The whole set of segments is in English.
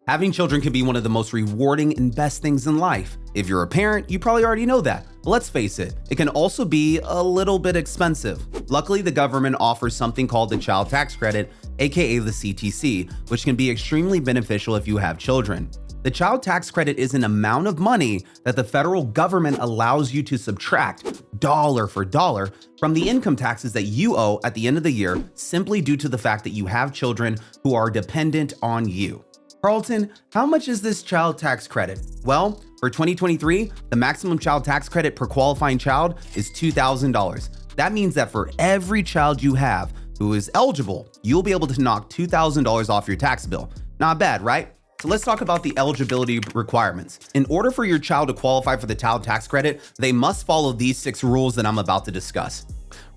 Having children can be one of the most rewarding and best things in life. If you're a parent, you probably already know that. But let's face it, it can also be a little bit expensive. Luckily, the government offers something called the Child Tax Credit, aka the CTC, which can be extremely beneficial if you have children. The Child Tax Credit is an amount of money that the federal government allows you to subtract dollar for dollar from the income taxes that you owe at the end of the year, simply due to the fact that you have children who are dependent on you. Karlton, how much is this child tax credit? Well, for 2023, the maximum child tax credit per qualifying child is $2,000. That means that for every child you have who is eligible, you'll be able to knock $2,000 off your tax bill. Not bad, right? So let's talk about the eligibility requirements. In order for your child to qualify for the child tax credit, they must follow these 6 rules that I'm about to discuss.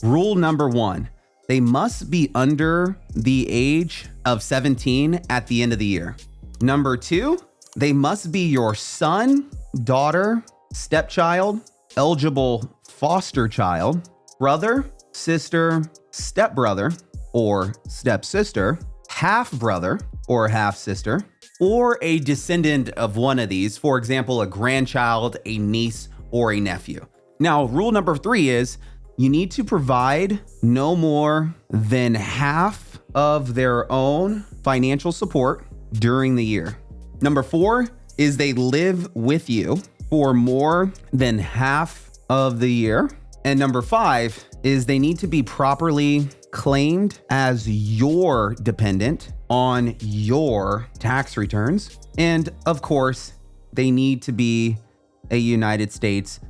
Rule number 1, they must be under the age of 17 at the end of the year. Number 2, they must be your son, daughter, stepchild, eligible foster child, brother, sister, stepbrother, or stepsister, half-brother or half-sister, or a descendant of one of these, for example, a grandchild, a niece, or a nephew. Now, rule number 3 is you need to provide no more than half of their own financial support during the year. Number 4 is they live with you for more than half of the year. And number 5 is they need to be properly claimed as your dependent on your tax returns. And of course, they need to be a United States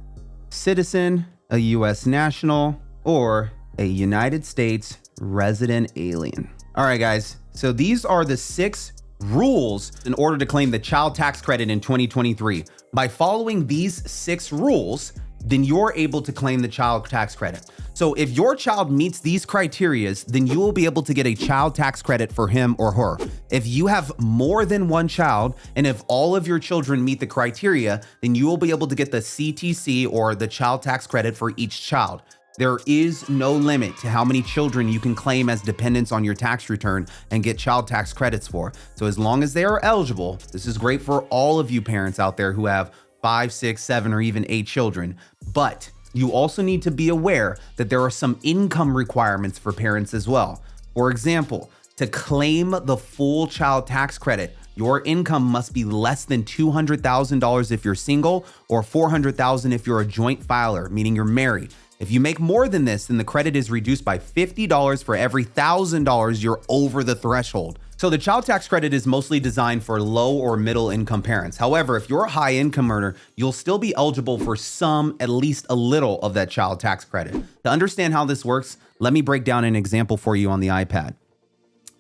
citizen, a US national, or a United States resident alien. All right, guys. So these are the 6 rules in order to claim the child tax credit in 2023. By following these 6 rules, then you're able to claim the child tax credit. So if your child meets these criterias, then you will be able to get a child tax credit for him or her. If you have more than one child, and if all of your children meet the criteria, then you will be able to get the CTC or the child tax credit for each child. There is no limit to how many children you can claim as dependents on your tax return and get child tax credits for. So as long as they are eligible, this is great for all of you parents out there who have 5, 6, 7, or even 8 children. But you also need to be aware that there are some income requirements for parents as well. For example, to claim the full child tax credit, your income must be less than $200,000 if you're single, or $400,000 if you're a joint filer, meaning you're married. If you make more than this, then the credit is reduced by $50 for every $1,000 you're over the threshold. So the child tax credit is mostly designed for low or middle income parents. However, if you're a high income earner, you'll still be eligible for some, at least a little of that child tax credit. To understand how this works, let me break down an example for you on the iPad.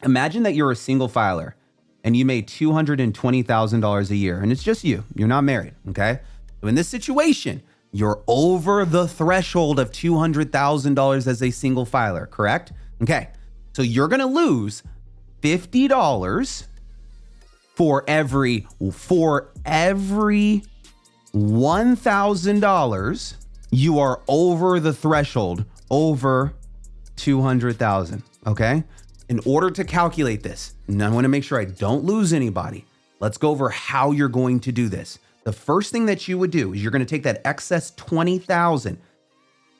Imagine that you're a single filer and you made $220,000 a year, and it's just you. You're not married, okay? So in this situation, you're over the threshold of $200,000 as a single filer, correct? Okay, so you're gonna lose $50 for every $1,000 you are over the threshold, over 200,000, okay? In order to calculate this, and I wanna make sure I don't lose anybody, let's go over how you're going to do this. The first thing that you would do is you're gonna take that excess 20,000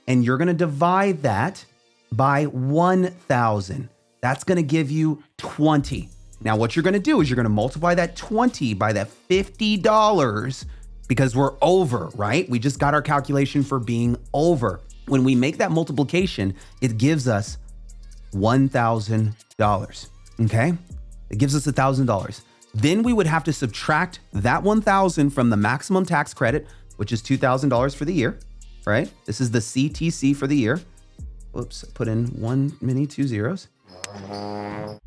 and you're gonna divide that by 1,000. That's gonna give you 20. Now what you're gonna do is you're gonna multiply that 20 by that $50 because we're over, right? We just got our calculation for being over. When we make that multiplication, it gives us $1,000, okay? It gives us $1,000. Then we would have to subtract that 1,000 from the maximum tax credit, which is $2,000 for the year, right? This is the CTC for the year. Oops, I put in 2 zeros.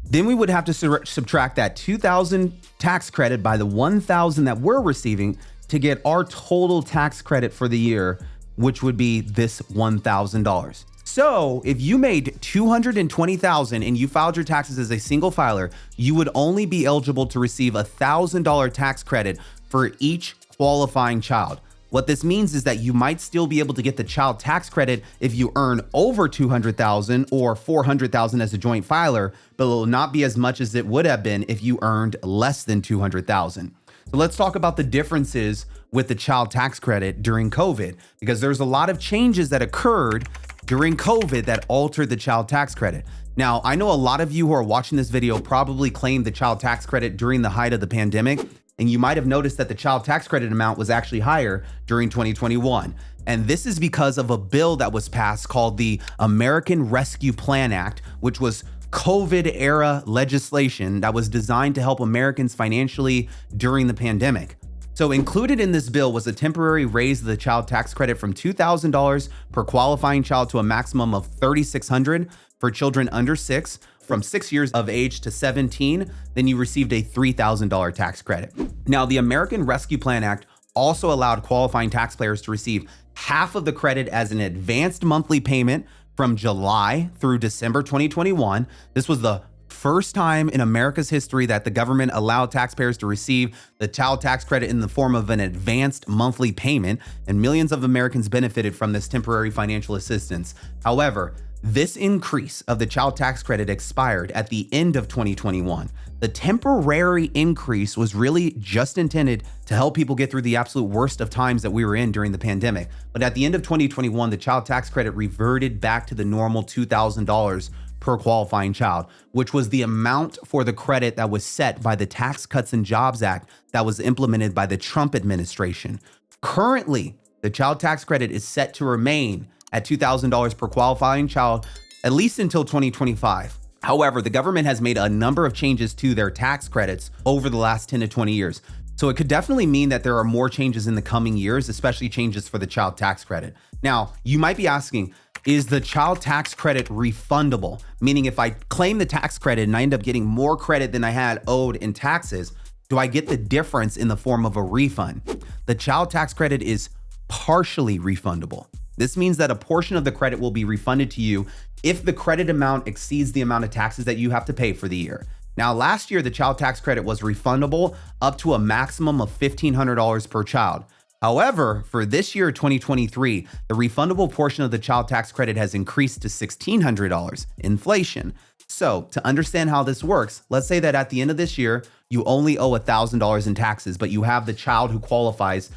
Then we would have to subtract that 2,000 tax credit by the 1,000 that we're receiving to get our total tax credit for the year, which would be this $1,000. So if you made $220,000 and you filed your taxes as a single filer, you would only be eligible to receive $1,000 tax credit for each qualifying child. What this means is that you might still be able to get the child tax credit if you earn over $200,000 or $400,000 as a joint filer, but it will not be as much as it would have been if you earned less than $200,000. So let's talk about the differences with the child tax credit during COVID, because there's a lot of changes that occurred during COVID that altered the child tax credit. Now, I know a lot of you who are watching this video probably claimed the child tax credit during the height of the pandemic, and you might have noticed that the child tax credit amount was actually higher during 2021. And this is because of a bill that was passed called the American Rescue Plan Act, which was COVID era legislation that was designed to help Americans financially during the pandemic. So included in this bill was a temporary raise of the child tax credit from $2,000 per qualifying child to a maximum of $3,600 for children under 6. From 6 years of age to 17, then you received a $3,000 tax credit. Now, the American Rescue Plan Act also allowed qualifying taxpayers to receive half of the credit as an advanced monthly payment from July through December 2021. This was the first time in America's history that the government allowed taxpayers to receive the child tax credit in the form of an advanced monthly payment, and millions of Americans benefited from this temporary financial assistance. However, this increase of the child tax credit expired at the end of 2021. The temporary increase was really just intended to help people get through the absolute worst of times that we were in during the pandemic. But at the end of 2021, the child tax credit reverted back to the normal $2,000 per qualifying child, which was the amount for the credit that was set by the Tax Cuts and Jobs Act that was implemented by the Trump administration. Currently, the child tax credit is set to remain at $2,000 per qualifying child, at least until 2025. However, the government has made a number of changes to their tax credits over the last 10 to 20 years. So it could definitely mean that there are more changes in the coming years, especially changes for the child tax credit. Now, you might be asking, is the child tax credit refundable? Meaning if I claim the tax credit and I end up getting more credit than I had owed in taxes, do I get the difference in the form of a refund? The child tax credit is partially refundable. This means that a portion of the credit will be refunded to you if the credit amount exceeds the amount of taxes that you have to pay for the year. Now, last year, the child tax credit was refundable up to a maximum of $1,500 per child. However, for this year, 2023, the refundable portion of the child tax credit has increased to $1,600, inflation. So to understand how this works, let's say that at the end of this year, you only owe $1,000 in taxes, but you have the child who qualifies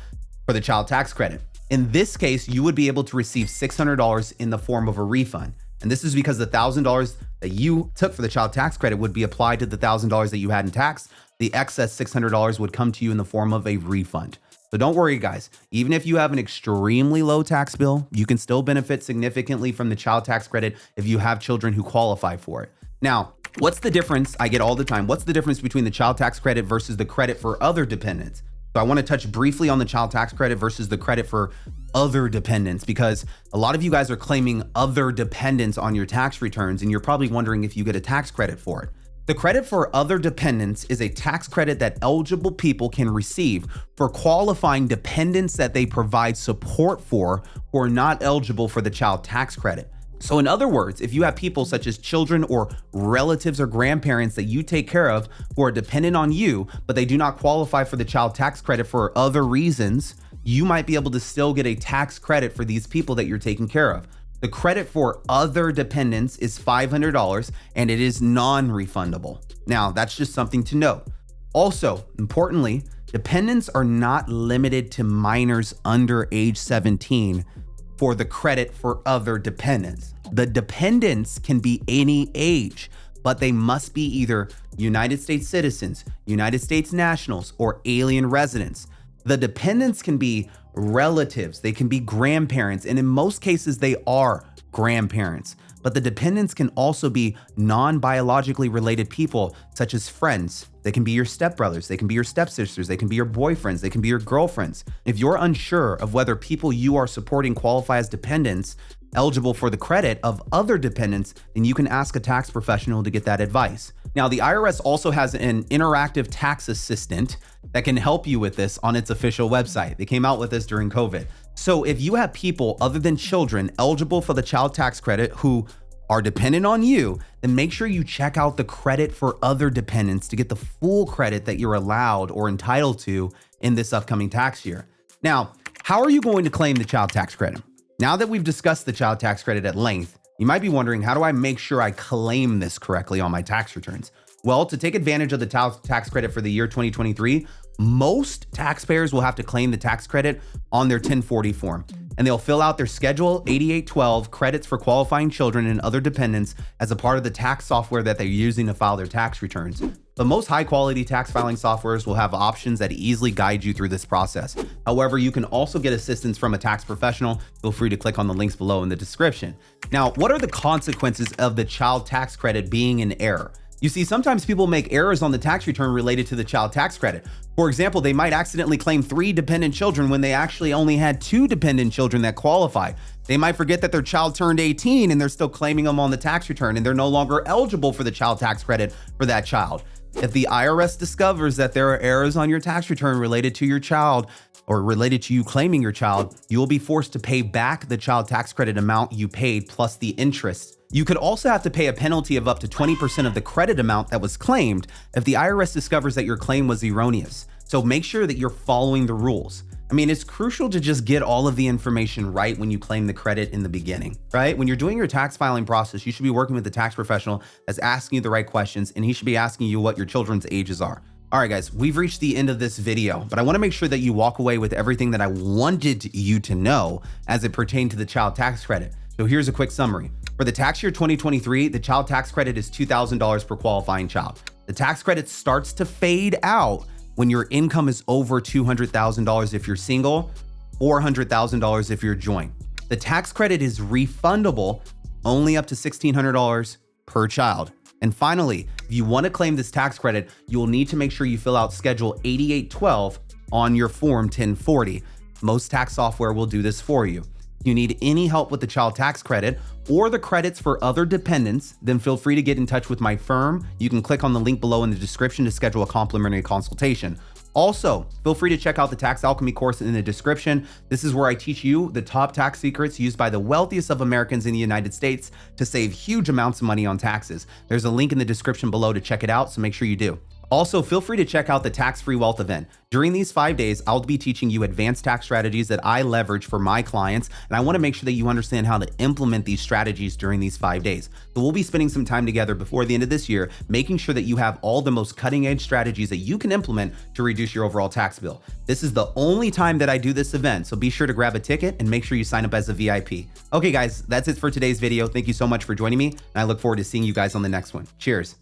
for the child tax credit. In this case, you would be able to receive $600 in the form of a refund. And this is because the $1,000 that you took for the child tax credit would be applied to the $1,000 that you had in tax. The excess $600 would come to you in the form of a refund. So don't worry, guys. Even if you have an extremely low tax bill, you can still benefit significantly from the child tax credit if you have children who qualify for it. Now, what's the difference? I get all the time. What's the difference between the child tax credit versus the credit for other dependents? So I want to touch briefly on the child tax credit versus the credit for other dependents, because a lot of you guys are claiming other dependents on your tax returns, and you're probably wondering if you get a tax credit for it. The credit for other dependents is a tax credit that eligible people can receive for qualifying dependents that they provide support for who are not eligible for the child tax credit. So in other words, if you have people such as children or relatives or grandparents that you take care of who are dependent on you, but they do not qualify for the child tax credit for other reasons, you might be able to still get a tax credit for these people that you're taking care of. The credit for other dependents is $500 and it is non-refundable. Now, that's just something to note. Also, importantly, dependents are not limited to minors under age 17 for the credit for other dependents. The dependents can be any age, but they must be either United States citizens, United States nationals, or alien residents. The dependents can be relatives, they can be grandparents, and in most cases they are grandparents. But the dependents can also be non-biologically related people, such as friends. They can be your stepbrothers, they can be your stepsisters, they can be your boyfriends, they can be your girlfriends. If you're unsure of whether people you are supporting qualify as dependents eligible for the credit of other dependents, then you can ask a tax professional to get that advice. Now, the IRS also has an interactive tax assistant that can help you with this on its official website. They came out with this during COVID. So if you have people other than children eligible for the child tax credit who are dependent on you, then make sure you check out the credit for other dependents to get the full credit that you're allowed or entitled to in this upcoming tax year. Now, How are you going to claim the child tax credit? Now that we've discussed the child tax credit at length, you might be wondering, how do I make sure I claim this correctly on my tax returns? Well, to take advantage of the child tax credit for the year 2023, most taxpayers will have to claim the tax credit on their 1040 form, and they'll fill out their Schedule 8812 credits for qualifying children and other dependents as a part of the tax software that they're using to file their tax returns. But most high-quality tax filing softwares will have options that easily guide you through this process. However, you can also get assistance from a tax professional. Feel free to click on the links below in the description. Now, what are the consequences of the child tax credit being in error? You see, sometimes people make errors on the tax return related to the child tax credit. For example, they might accidentally claim 3 dependent children when they actually only had 2 dependent children that qualify. They might forget that their child turned 18 and they're still claiming them on the tax return, and they're no longer eligible for the child tax credit for that child. If the IRS discovers that there are errors on your tax return related to your child or related to you claiming your child, you will be forced to pay back the child tax credit amount you paid plus the interest. You could also have to pay a penalty of up to 20% of the credit amount that was claimed if the IRS discovers that your claim was erroneous. So make sure that you're following the rules. I mean, it's crucial to just get all of the information right when you claim the credit in the beginning, right? When you're doing your tax filing process, you should be working with a tax professional that's asking you the right questions, and he should be asking you what your children's ages are. All right, guys, we've reached the end of this video, but I want to make sure that you walk away with everything that I wanted you to know as it pertained to the child tax credit. So here's a quick summary. For the tax year 2023, the child tax credit is $2,000 per qualifying child. The tax credit starts to fade out when your income is over $200,000 if you're single, $400,000 if you're joint. The tax credit is refundable only up to $1,600 per child. And finally, if you want to claim this tax credit, you will need to make sure you fill out Schedule 8812 on your Form 1040. Most tax software will do this for you. If you need any help with the child tax credit or the credits for other dependents, then feel free to get in touch with my firm. You can click on the link below in the description to schedule a complimentary consultation. Also, feel free to check out the Tax Alchemy course in the description. This is where I teach you the top tax secrets used by the wealthiest of Americans in the United States to save huge amounts of money on taxes. There's a link in the description below to check it out, so make sure you do. Also, feel free to check out the Tax-Free Wealth event. During these 5 days, I'll be teaching you advanced tax strategies that I leverage for my clients, and I want to make sure that you understand how to implement these strategies during these 5 days. So we'll be spending some time together before the end of this year, making sure that you have all the most cutting-edge strategies that you can implement to reduce your overall tax bill. This is the only time that I do this event, so be sure to grab a ticket and make sure you sign up as a VIP. Okay, guys, that's it for today's video. Thank you so much for joining me, and I look forward to seeing you guys on the next one. Cheers.